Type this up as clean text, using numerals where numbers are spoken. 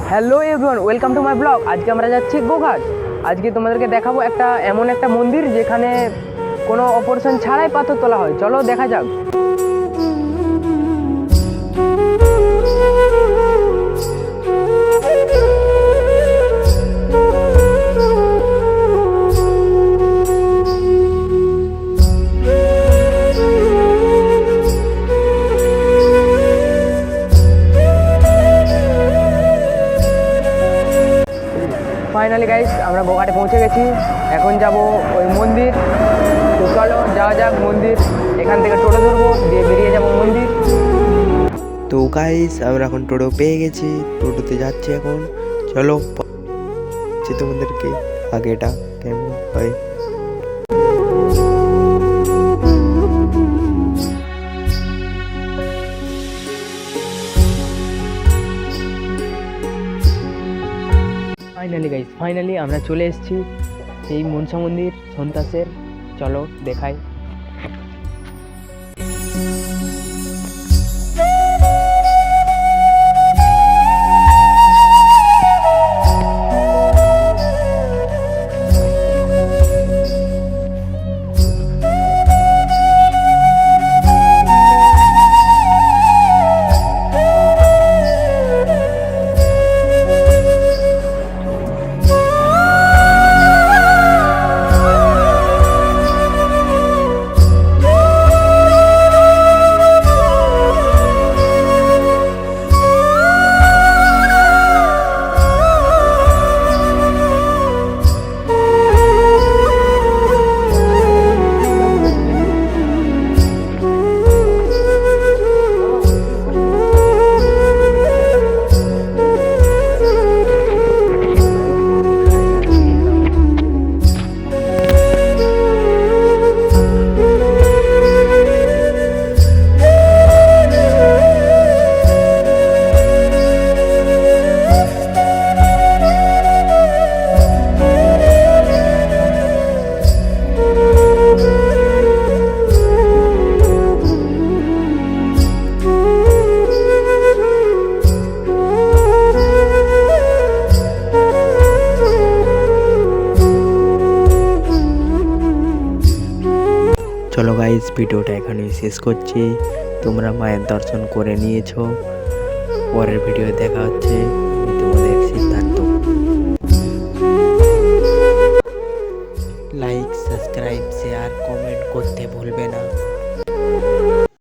Hello everyone, welcome to my blog. আজকে আমরা যাচ্ছি গোঘাট। আজকে তোমাদেরকে দেখাবো এমন একটা মন্দির যেখানে কোনো অপারেশন ছাড়াই পাথর তোলা হয়। চলো দেখা যাক। ফাইনালি গাইস, আমরা গোঘাটে পৌঁছে গেছি। এখন যাব ওই মন্দির। তো চলো যাওয়া যাক মন্দির। এখান থেকে টোটো ধরবো, দিয়ে বেরিয়ে যাব মন্দির। তো গাইস আমরা এখন টোটো পেয়ে গেছি, টোটোতে যাচ্ছি এখন। চলো তোমাদেরকে আগেটা কেমন হয়। ফাইনালি আমরা চলে এসেছি এই মনসা মন্দির সন্তাসের। চলো দেখাই। চলো গাইস, ভিডিওটা এখানে শেষ করছি। তোমরা মায়ের দর্শন করে নিয়েছো, পরের ভিডিও দেখা হচ্ছে।